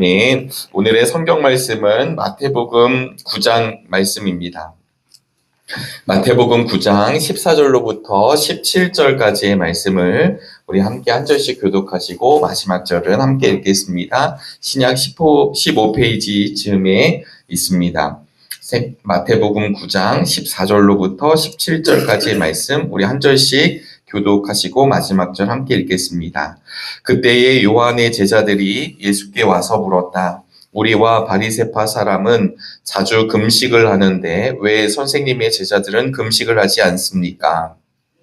네, 오늘의 성경 말씀은 마태복음 9장 말씀입니다. 마태복음 9장 14절로부터 17절까지의 말씀을 우리 함께 한 절씩 교독하시고 마지막 절은 함께 읽겠습니다. 신약 15페이지 즈음에 있습니다. 마태복음 9장 14절로부터 17절까지의 말씀 우리 한 절씩 교독하시고 마지막 절 함께 읽겠습니다. 그때에 요한의 제자들이 예수께 와서 물었다. 우리와 바리새파 사람은 자주 금식을 하는데 왜 선생님의 제자들은 금식을 하지 않습니까?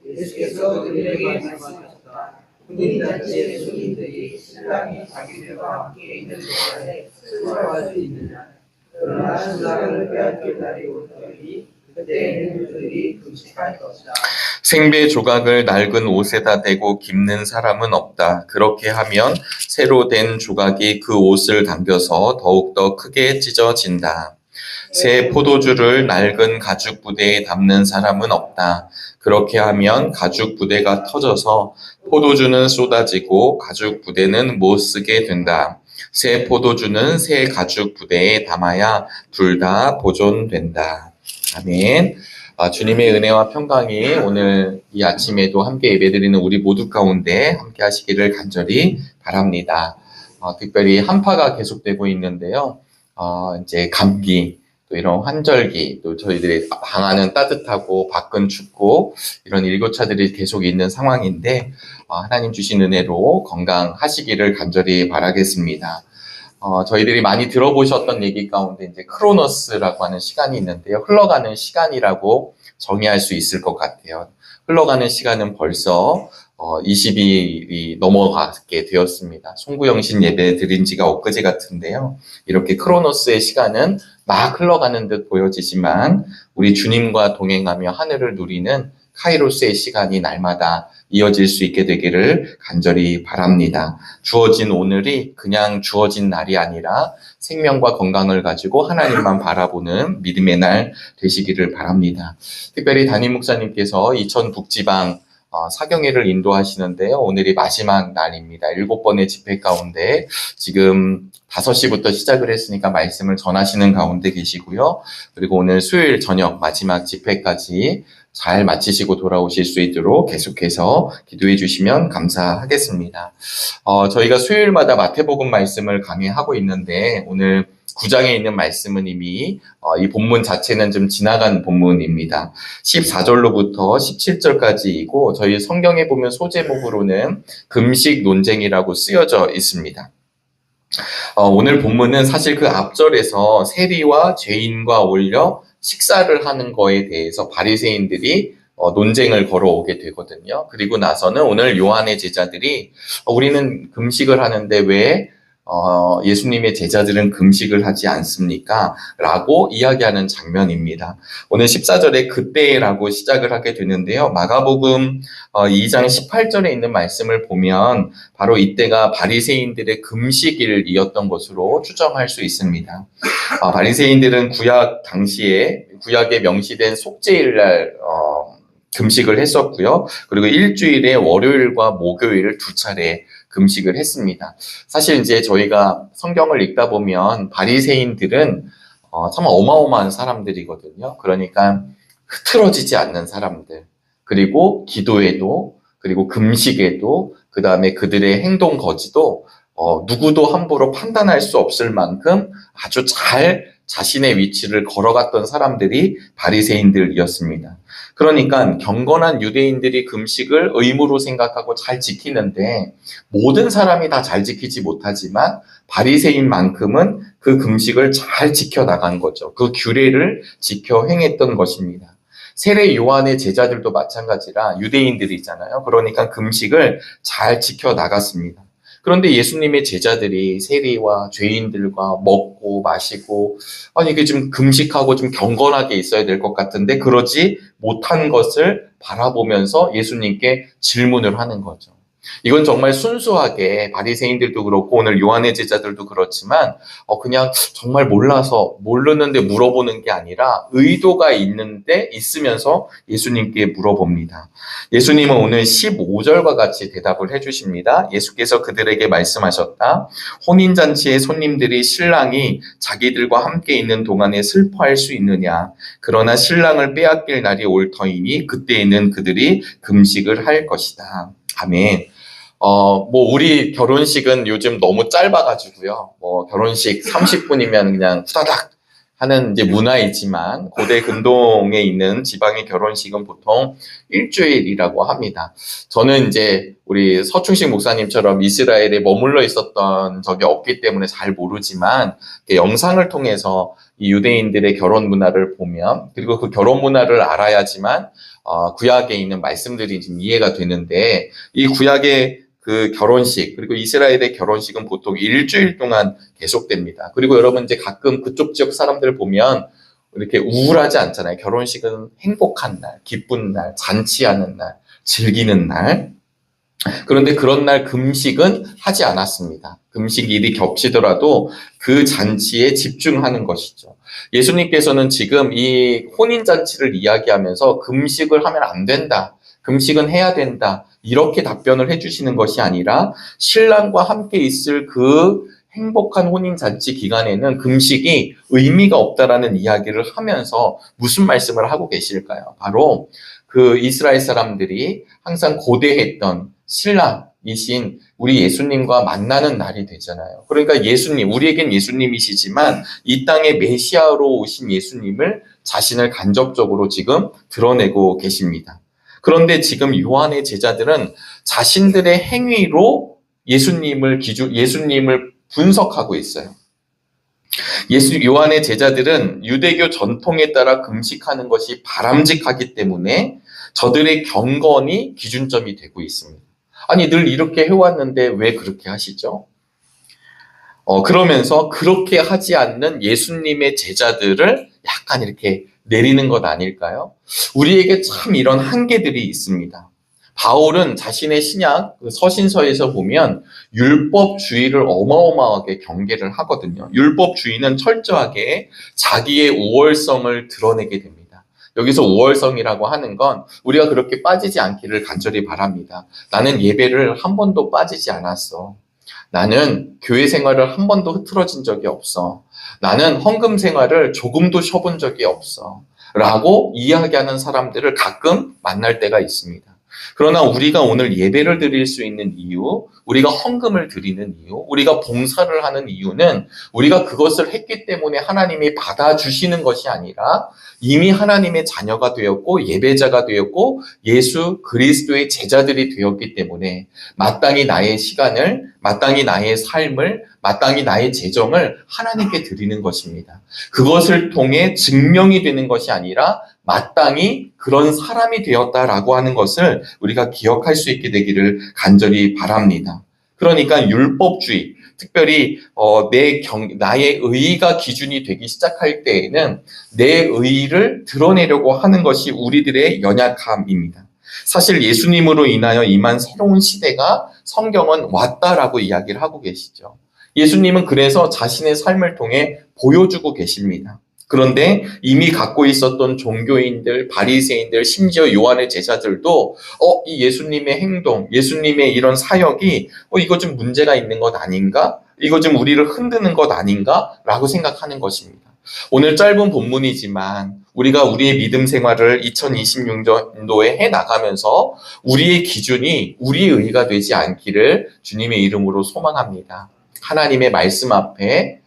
예수께서 그들에게 말씀하셨다. 혼인잔치의 손님들이 신랑이 자기들과 함께 있는 동안에 술마실 수 있느냐? 그러나 신랑을 빼앗길 날이 올 터이니 그때에는 그들이 금식할 것이다. 생배 조각을 낡은 옷에다 대고 깁는 사람은 없다. 그렇게 하면 새로 된 조각이 그 옷을 당겨서 더욱더 크게 찢어진다. 새 포도주를 낡은 가죽 부대에 담는 사람은 없다. 그렇게 하면 가죽 부대가 터져서 포도주는 쏟아지고 가죽 부대는 못 쓰게 된다. 새 포도주는 새 가죽 부대에 담아야 둘 다 보존된다. 아멘. 주님의 은혜와 평강이 오늘 이 아침에도 함께 예배드리는 우리 모두 가운데 함께 하시기를 간절히 바랍니다. 특별히 한파가 계속되고 있는데요. 이제 감기, 또 이런 환절기, 또 저희들의 방 안은 따뜻하고 밖은 춥고 이런 일교차들이 계속 있는 상황인데 하나님 주신 은혜로 건강하시기를 간절히 바라겠습니다. 저희들이 많이 들어보셨던 얘기 가운데 이제 크로노스라고 하는 시간이 있는데요. 흘러가는 시간이라고 정의할 수 있을 것 같아요. 흘러가는 시간은 벌써 20일이 넘어가게 되었습니다. 송구영신 예배 드린 지가 엊그제 같은데요. 이렇게 크로노스의 시간은 막 흘러가는 듯 보여지지만 우리 주님과 동행하며 하늘을 누리는 카이로스의 시간이 날마다 이어질 수 있게 되기를 간절히 바랍니다. 주어진 오늘이 그냥 주어진 날이 아니라 생명과 건강을 가지고 하나님만 바라보는 믿음의 날 되시기를 바랍니다. 특별히 담임 목사님께서 이천 북지방 사경회를 인도하시는데요. 오늘이 마지막 날입니다. 7번의 집회 가운데 지금 5시부터 시작을 했으니까 말씀을 전하시는 가운데 계시고요. 그리고 오늘 수요일 저녁 마지막 집회까지 잘 마치시고 돌아오실 수 있도록 계속해서 기도해 주시면 감사하겠습니다. 저희가 수요일마다 마태복음 말씀을 강의하고 있는데 오늘 9장에 있는 말씀은 이미 이 본문 자체는 좀 지나간 본문입니다. 14절로부터 17절까지이고 저희 성경에 보면 소제목으로는 금식 논쟁이라고 쓰여져 있습니다. 오늘 본문은 사실 그 앞절에서 세리와 죄인과 어울려 식사를 하는 거에 대해서 바리새인들이 논쟁을 걸어오게 되거든요. 그리고 나서는 오늘 요한의 제자들이 우리는 금식을 하는데 왜 예수님의 제자들은 금식을 하지 않습니까? 라고 이야기하는 장면입니다. 오늘 14절에 그때라고 시작을 하게 되는데요. 마가복음 2장 18절에 있는 말씀을 보면 바로 이때가 바리새인들의 금식일이었던 것으로 추정할 수 있습니다. 바리새인들은 구약 당시에 구약에 명시된 속죄일날 금식을 했었고요. 그리고 일주일에 월요일과 목요일을 두 차례 금식을 했습니다. 사실 이제 저희가 성경을 읽다 보면 바리새인들은 참 어마어마한 사람들이거든요. 그러니까 흐트러지지 않는 사람들, 그리고 기도에도, 그리고 금식에도, 그 다음에 그들의 행동 거지도 누구도 함부로 판단할 수 없을 만큼 아주 잘 자신의 위치를 걸어갔던 사람들이 바리새인들이었습니다. 그러니까 경건한 유대인들이 금식을 의무로 생각하고 잘 지키는데 모든 사람이 다 잘 지키지 못하지만 바리새인만큼은 그 금식을 잘 지켜나간 거죠. 그 규례를 지켜 행했던 것입니다. 세례 요한의 제자들도 마찬가지라 유대인들이잖아요. 그러니까 금식을 잘 지켜나갔습니다. 그런데 예수님의 제자들이 세리와 죄인들과 먹고 마시고 이게 좀 금식하고 좀 경건하게 있어야 될 것 같은데 그러지 못한 것을 바라보면서 예수님께 질문을 하는 거죠. 이건 정말 순수하게 바리새인들도 그렇고 오늘 요한의 제자들도 그렇지만 그냥 정말 몰라서 모르는데 물어보는 게 아니라 의도가 있으면서 예수님께 물어봅니다. 예수님은 오늘 15절과 같이 대답을 해주십니다. 예수께서 그들에게 말씀하셨다. 혼인잔치의 손님들이 신랑이 자기들과 함께 있는 동안에 슬퍼할 수 있느냐. 그러나 신랑을 빼앗길 날이 올 터이니 그때에는 그들이 금식을 할 것이다. 아멘. 우리 결혼식은 요즘 너무 짧아가지고요. 결혼식 30분이면 그냥 후다닥 하는 이제 문화이지만 고대 근동에 있는 지방의 결혼식은 보통 일주일이라고 합니다. 저는 이제 우리 서충식 목사님처럼 이스라엘에 머물러 있었던 적이 없기 때문에 잘 모르지만 영상을 통해서 이 유대인들의 결혼 문화를 보면 그리고 그 결혼 문화를 알아야지만 구약에 있는 말씀들이 좀 이해가 되는데 이 구약의 그 결혼식 그리고 이스라엘의 결혼식은 보통 일주일 동안 계속됩니다. 그리고 여러분 이제 가끔 그쪽 지역 사람들 보면 이렇게 우울하지 않잖아요. 결혼식은 행복한 날, 기쁜 날, 잔치하는 날, 즐기는 날. 그런데 그런 날 금식은 하지 않았습니다. 금식 일이 겹치더라도 그 잔치에 집중하는 것이죠. 예수님께서는 지금 이 혼인잔치를 이야기하면서 금식을 하면 안 된다. 금식은 해야 된다. 이렇게 답변을 해주시는 것이 아니라 신랑과 함께 있을 그 행복한 혼인잔치 기간에는 금식이 의미가 없다라는 이야기를 하면서 무슨 말씀을 하고 계실까요? 바로 그 이스라엘 사람들이 항상 고대했던 신랑이신 우리 예수님과 만나는 날이 되잖아요. 그러니까 예수님, 우리에겐 예수님이시지만 이 땅에 메시아로 오신 예수님을 자신을 간접적으로 지금 드러내고 계십니다. 그런데 지금 요한의 제자들은 자신들의 행위로 예수님을 분석하고 있어요. 요한의 제자들은 유대교 전통에 따라 금식하는 것이 바람직하기 때문에 저들의 경건이 기준점이 되고 있습니다. 아니, 늘 이렇게 해왔는데 왜 그렇게 하시죠? 그러면서 그렇게 하지 않는 예수님의 제자들을 약간 이렇게 내리는 것 아닐까요? 우리에게 참 이런 한계들이 있습니다. 바울은 자신의 신약 서신서에서 보면 율법주의를 어마어마하게 경계를 하거든요. 율법주의는 철저하게 자기의 우월성을 드러내게 됩니다. 여기서 우월성이라고 하는 건 우리가 그렇게 빠지지 않기를 간절히 바랍니다. 나는 예배를 한 번도 빠지지 않았어. 나는 교회 생활을 한 번도 흐트러진 적이 없어. 나는 헌금 생활을 조금도 쉬어본 적이 없어. 라고 이야기하는 사람들을 가끔 만날 때가 있습니다. 그러나 우리가 오늘 예배를 드릴 수 있는 이유, 우리가 헌금을 드리는 이유, 우리가 봉사를 하는 이유는 우리가 그것을 했기 때문에 하나님이 받아주시는 것이 아니라 이미 하나님의 자녀가 되었고 예배자가 되었고 예수 그리스도의 제자들이 되었기 때문에 마땅히 나의 시간을, 마땅히 나의 삶을, 마땅히 나의 재정을 하나님께 드리는 것입니다. 그것을 통해 증명이 되는 것이 아니라 마땅히 그런 사람이 되었다라고 하는 것을 우리가 기억할 수 있게 되기를 간절히 바랍니다. 그러니까 율법주의, 특별히 나의 의의가 기준이 되기 시작할 때에는 내 의의를 드러내려고 하는 것이 우리들의 연약함입니다. 사실 예수님으로 인하여 임한 새로운 시대가 성경은 왔다라고 이야기를 하고 계시죠. 예수님은 그래서 자신의 삶을 통해 보여주고 계십니다. 그런데 이미 갖고 있었던 종교인들, 바리새인들, 심지어 요한의 제자들도 이 예수님의 행동, 예수님의 이런 사역이 이거 좀 문제가 있는 것 아닌가? 이거 좀 우리를 흔드는 것 아닌가? 라고 생각하는 것입니다. 오늘 짧은 본문이지만 우리가 우리의 믿음 생활을 2026년도에 해나가면서 우리의 기준이 우리의 의의가 되지 않기를 주님의 이름으로 소망합니다. 하나님의 말씀 앞에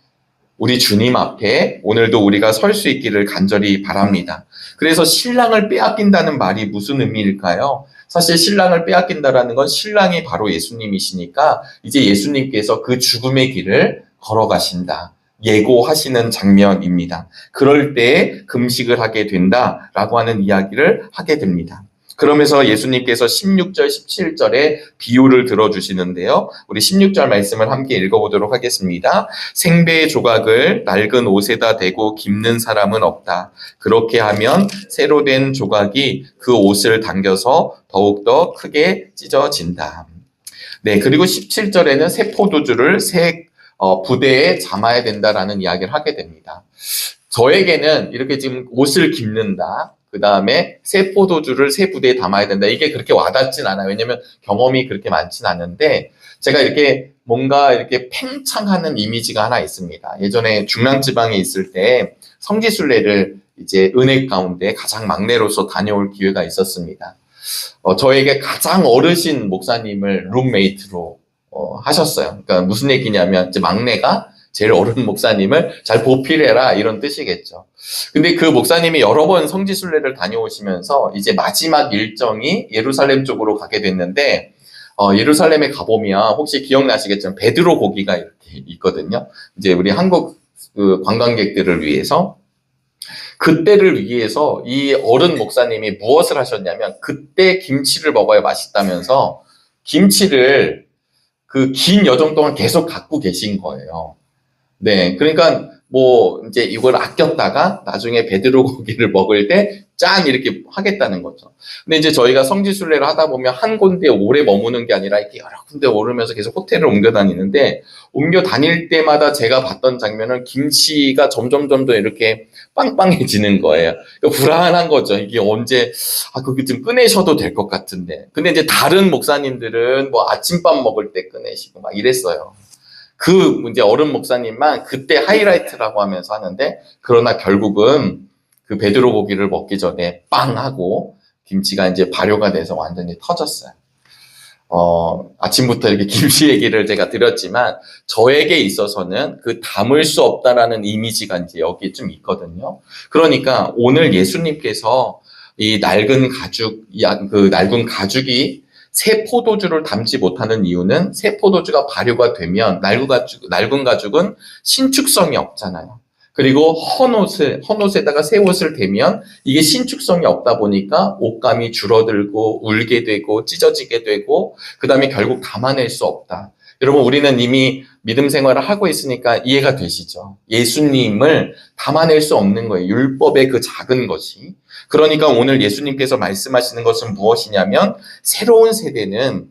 우리 주님 앞에 오늘도 우리가 설 수 있기를 간절히 바랍니다. 그래서 신랑을 빼앗긴다는 말이 무슨 의미일까요? 사실 신랑을 빼앗긴다라는 건 신랑이 바로 예수님이시니까 이제 예수님께서 그 죽음의 길을 걸어가신다. 예고하시는 장면입니다. 그럴 때 금식을 하게 된다라고 하는 이야기를 하게 됩니다. 그러면서 예수님께서 16절, 17절에 비유를 들어주시는데요. 우리 16절 말씀을 함께 읽어보도록 하겠습니다. 생배의 조각을 낡은 옷에다 대고 깁는 사람은 없다. 그렇게 하면 새로 된 조각이 그 옷을 당겨서 더욱더 크게 찢어진다. 네, 그리고 17절에는 새 포도주를 새 부대에 담아야 된다라는 이야기를 하게 됩니다. 저에게는 이렇게 지금 옷을 깁는다. 그 다음에 새 포도주를 새 부대에 담아야 된다. 이게 그렇게 와닿진 않아요. 왜냐면 경험이 그렇게 많진 않은데 제가 이렇게 뭔가 이렇게 팽창하는 이미지가 하나 있습니다. 예전에 중랑지방에 있을 때 성지순례를 이제 은혜 가운데 가장 막내로서 다녀올 기회가 있었습니다. 저에게 가장 어르신 목사님을 룸메이트로 하셨어요. 그러니까 무슨 얘기냐면 이제 막내가 제일 어른 목사님을 잘 보필해라 이런 뜻이겠죠. 근데 그 목사님이 여러 번 성지순례를 다녀오시면서 이제 마지막 일정이 예루살렘 쪽으로 가게 됐는데 예루살렘에 가보면 혹시 기억나시겠지만 베드로 고기가 이렇게 있거든요. 이제 우리 한국 그 관광객들을 위해서 그때를 위해서 이 어른 목사님이 무엇을 하셨냐면 그때 김치를 먹어야 맛있다면서 김치를 그 긴 여정 동안 계속 갖고 계신 거예요. 네, 그러니까 뭐 이제 이걸 아꼈다가 나중에 베드로 고기를 먹을 때 짠 이렇게 하겠다는 거죠. 근데 이제 저희가 성지순례를 하다 보면 한 군데 오래 머무는 게 아니라 이렇게 여러 군데 오르면서 계속 호텔을 옮겨 다니는데 옮겨 다닐 때마다 제가 봤던 장면은 김치가 점점 이렇게 빵빵해지는 거예요. 그러니까 불안한 거죠. 이게 언제 그게 좀 꺼내셔도 될 것 같은데. 근데 이제 다른 목사님들은 뭐 아침밥 먹을 때 꺼내시고 막 이랬어요. 그 이제 어른 목사님만 그때 하이라이트라고 하면서 하는데 그러나 결국은 그 베드로 고기를 먹기 전에 빵 하고 김치가 이제 발효가 돼서 완전히 터졌어요. 아침부터 이렇게 김치 얘기를 제가 드렸지만 저에게 있어서는 그 담을 수 없다라는 이미지가 이제 여기 좀 있거든요. 그러니까 오늘 예수님께서 이 낡은 가죽이 새 포도주를 담지 못하는 이유는 새 포도주가 발효가 되면 낡은 가죽은 신축성이 없잖아요. 그리고 헌옷에다가 새 옷을 대면 이게 신축성이 없다 보니까 옷감이 줄어들고 울게 되고 찢어지게 되고 그 다음에 결국 담아낼 수 없다. 여러분 우리는 이미 믿음 생활을 하고 있으니까 이해가 되시죠? 예수님을 담아낼 수 없는 거예요. 율법의 그 작은 것이. 그러니까 오늘 예수님께서 말씀하시는 것은 무엇이냐면 새로운 시대는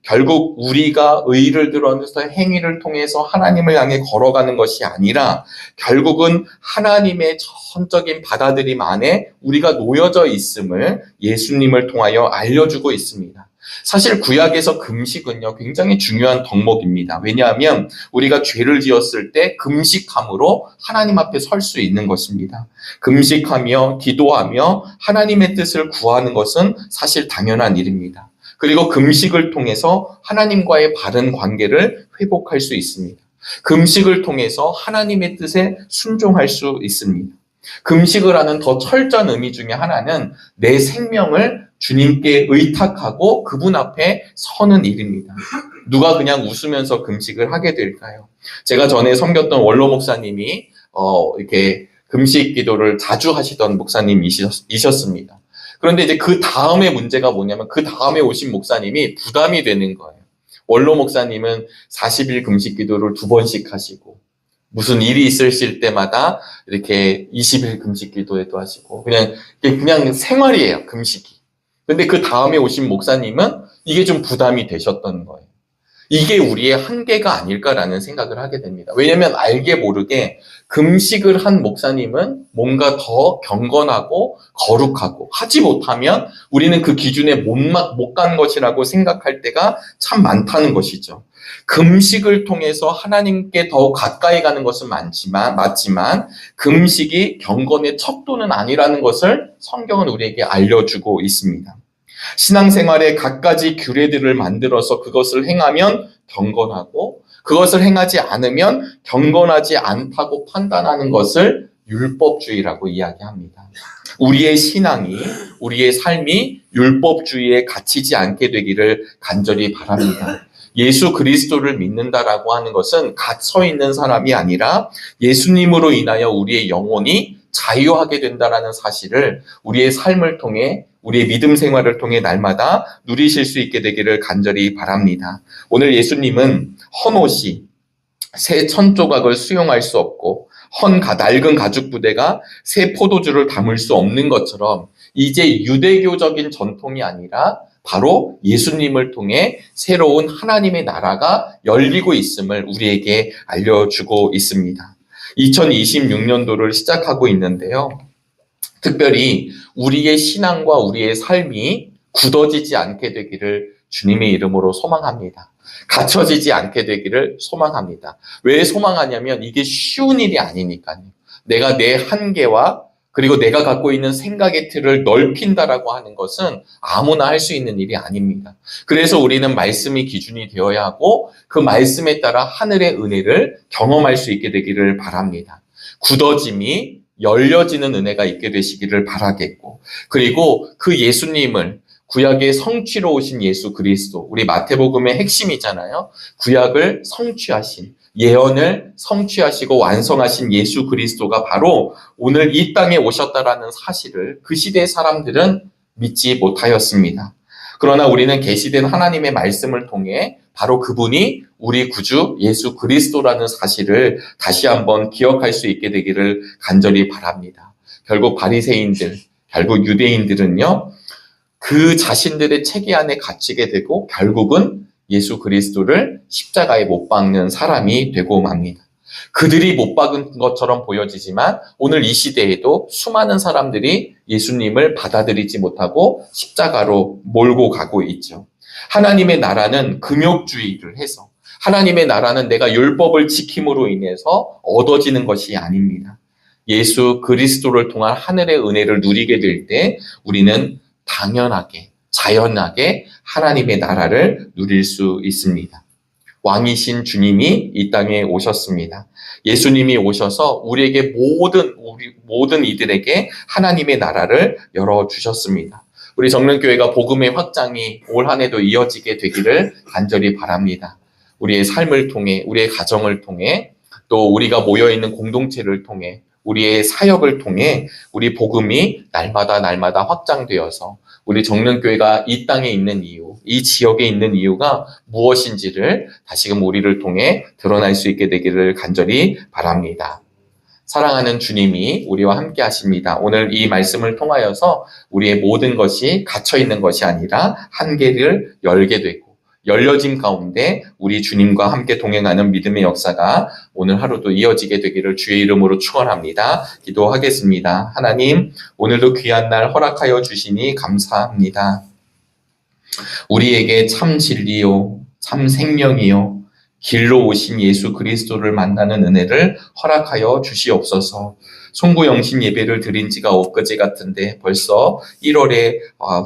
결국 우리가 의를 드러내서 행위를 통해서 하나님을 향해 걸어가는 것이 아니라 결국은 하나님의 전적인 받아들임 안에 우리가 놓여져 있음을 예수님을 통하여 알려주고 있습니다. 사실 구약에서 금식은요 굉장히 중요한 덕목입니다. 왜냐하면 우리가 죄를 지었을 때 금식함으로 하나님 앞에 설 수 있는 것입니다. 금식하며 기도하며 하나님의 뜻을 구하는 것은 사실 당연한 일입니다. 그리고 금식을 통해서 하나님과의 바른 관계를 회복할 수 있습니다. 금식을 통해서 하나님의 뜻에 순종할 수 있습니다. 금식을 하는 더 철저한 의미 중에 하나는 내 생명을 주님께 의탁하고 그분 앞에 서는 일입니다. 누가 그냥 웃으면서 금식을 하게 될까요? 제가 전에 섬겼던 원로 목사님이 이렇게 금식 기도를 자주 하시던 목사님이셨습니다. 그런데 이제 그 다음에 문제가 뭐냐면 그 다음에 오신 목사님이 부담이 되는 거예요. 원로 목사님은 40일 금식 기도를 2번씩 하시고 무슨 일이 있으실 때마다 이렇게 20일 금식 기도회도 하시고 그냥 생활이에요, 금식이. 근데 그 다음에 오신 목사님은 이게 좀 부담이 되셨던 거예요. 이게 우리의 한계가 아닐까라는 생각을 하게 됩니다. 왜냐하면 알게 모르게 금식을 한 목사님은 뭔가 더 경건하고 거룩하고 하지 못하면 우리는 그 기준에 못 간 것이라고 생각할 때가 참 많다는 것이죠. 금식을 통해서 하나님께 더욱 가까이 가는 것은 맞지만 금식이 경건의 척도는 아니라는 것을 성경은 우리에게 알려주고 있습니다. 신앙생활에 갖가지 규례들을 만들어서 그것을 행하면 경건하고 그것을 행하지 않으면 경건하지 않다고 판단하는 것을 율법주의라고 이야기합니다. 우리의 신앙이, 우리의 삶이 율법주의에 갇히지 않게 되기를 간절히 바랍니다. 예수 그리스도를 믿는다라고 하는 것은 갇혀 있는 사람이 아니라 예수님으로 인하여 우리의 영혼이 자유하게 된다라는 사실을 우리의 삶을 통해 우리의 믿음 생활을 통해 날마다 누리실 수 있게 되기를 간절히 바랍니다. 오늘 예수님은 헌옷이 새 천조각을 수용할 수 없고 낡은 가죽 부대가 새 포도주를 담을 수 없는 것처럼 이제 유대교적인 전통이 아니라 바로 예수님을 통해 새로운 하나님의 나라가 열리고 있음을 우리에게 알려주고 있습니다. 2026년도를 시작하고 있는데요. 특별히 우리의 신앙과 우리의 삶이 굳어지지 않게 되기를 주님의 이름으로 소망합니다. 갇혀지지 않게 되기를 소망합니다. 왜 소망하냐면 이게 쉬운 일이 아니니까요. 내가 내 한계와 그리고 내가 갖고 있는 생각의 틀을 넓힌다라고 하는 것은 아무나 할 수 있는 일이 아닙니다. 그래서 우리는 말씀이 기준이 되어야 하고 그 말씀에 따라 하늘의 은혜를 경험할 수 있게 되기를 바랍니다. 굳어짐이 열려지는 은혜가 있게 되시기를 바라겠고, 그리고 그 예수님을 구약의 성취로 오신 예수 그리스도, 우리 마태복음의 핵심이잖아요. 구약을 성취하신, 예언을 성취하시고 완성하신 예수 그리스도가 바로 오늘 이 땅에 오셨다라는 사실을 그 시대의 사람들은 믿지 못하였습니다. 그러나 우리는 계시된 하나님의 말씀을 통해 바로 그분이 우리 구주 예수 그리스도라는 사실을 다시 한번 기억할 수 있게 되기를 간절히 바랍니다. 결국 바리새인들, 결국 유대인들은요, 그 자신들의 체계 안에 갇히게 되고 결국은 예수 그리스도를 십자가에 못 박는 사람이 되고 맙니다. 그들이 못 박은 것처럼 보여지지만 오늘 이 시대에도 수많은 사람들이 예수님을 받아들이지 못하고 십자가로 몰고 가고 있죠. 하나님의 나라는 금욕주의를 해서, 하나님의 나라는 내가 율법을 지킴으로 인해서 얻어지는 것이 아닙니다. 예수 그리스도를 통한 하늘의 은혜를 누리게 될 때 우리는 당연하게, 자연하게 하나님의 나라를 누릴 수 있습니다. 왕이신 주님이 이 땅에 오셨습니다. 예수님이 오셔서 우리에게 모든 이들에게 하나님의 나라를 열어주셨습니다. 우리 정릉교회가 복음의 확장이 올 한 해도 이어지게 되기를 간절히 바랍니다. 우리의 삶을 통해, 우리의 가정을 통해, 또 우리가 모여있는 공동체를 통해, 우리의 사역을 통해 우리 복음이 날마다 확장되어서 우리 정릉교회가 이 땅에 있는 이유, 이 지역에 있는 이유가 무엇인지를 다시금 우리를 통해 드러날 수 있게 되기를 간절히 바랍니다. 사랑하는 주님이 우리와 함께 하십니다. 오늘 이 말씀을 통하여서 우리의 모든 것이 갇혀있는 것이 아니라 한계를 열게 되고 열려진 가운데 우리 주님과 함께 동행하는 믿음의 역사가 오늘 하루도 이어지게 되기를 주의 이름으로 축원합니다. 기도하겠습니다. 하나님, 오늘도 귀한 날 허락하여 주시니 감사합니다. 우리에게 참 진리요, 참 생명이요, 길로 오신 예수 그리스도를 만나는 은혜를 허락하여 주시옵소서. 송구영신 예배를 드린 지가 엊그제 같은데 벌써 1월의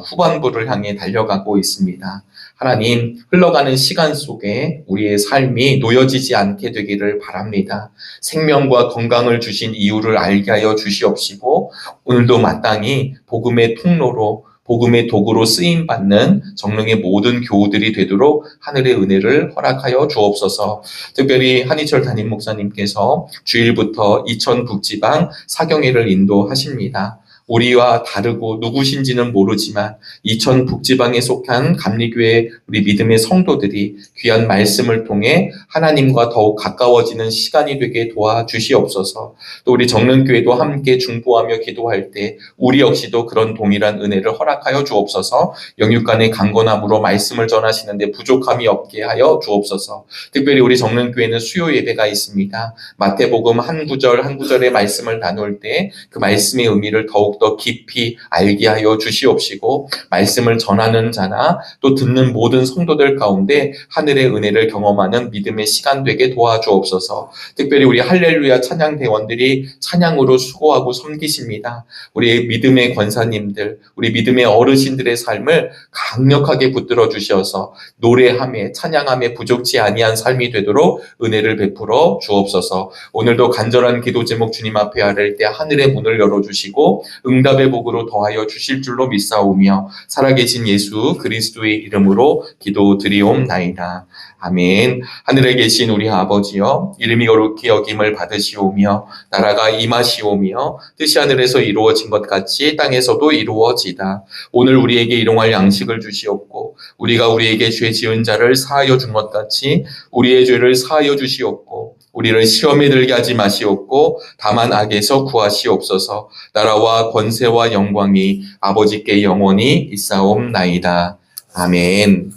후반부를 향해 달려가고 있습니다. 하나님, 흘러가는 시간 속에 우리의 삶이 놓여지지 않게 되기를 바랍니다. 생명과 건강을 주신 이유를 알게 하여 주시옵시고 오늘도 마땅히 복음의 통로로, 복음의 도구로 쓰임받는 정릉의 모든 교우들이 되도록 하늘의 은혜를 허락하여 주옵소서. 특별히 한희철 담임 목사님께서 주일부터 이천 북지방 사경회를 인도하십니다. 우리와 다르고 누구신지는 모르지만 이천 북지방에 속한 감리교회 우리 믿음의 성도들이 귀한 말씀을 통해 하나님과 더욱 가까워지는 시간이 되게 도와주시옵소서. 또 우리 정릉교회도 함께 중보하며 기도할 때 우리 역시도 그런 동일한 은혜를 허락하여 주옵소서. 영육간의 강건함으로 말씀을 전하시는데 부족함이 없게 하여 주옵소서. 특별히 우리 정릉교회는 수요 예배가 있습니다. 마태복음 한 구절 한 구절의 말씀을 나눌 때 그 말씀의 의미를 더욱더 깊이 알게 하여 주시옵시고 말씀을 전하는 자나 또 듣는 모든 성도들 가운데 하늘의 은혜를 경험하는 믿음의 시간 되게 도와주옵소서. 특별히 우리 할렐루야 찬양대원들이 찬양으로 수고하고 섬기십니다. 우리 믿음의 권사님들, 우리 믿음의 어르신들의 삶을 강력하게 붙들어 주셔서 노래함에 찬양함에 부족치 아니한 삶이 되도록 은혜를 베풀어 주옵소서. 오늘도 간절한 기도 제목 주님 앞에 아뢰일 때 하늘의 문을 열어주시고 응답의 복으로 더하여 주실 줄로 믿사오며 살아계신 예수 그리스도의 이름으로 기도드리옵나이다. 아멘. 하늘에 계신 우리 아버지여, 이름이 거룩히 여김을 받으시오며 나라가 임하시오며 뜻이 하늘에서 이루어진 것 같이 땅에서도 이루어지다. 오늘 우리에게 일용할 양식을 주시옵고 우리가 우리에게 죄 지은 자를 사하여 준 것 같이 우리의 죄를 사하여 주시옵고 우리를 시험에 들게 하지 마시옵고 다만 악에서 구하시옵소서. 나라와 권세와 영광이 아버지께 영원히 있사옵나이다. 아멘.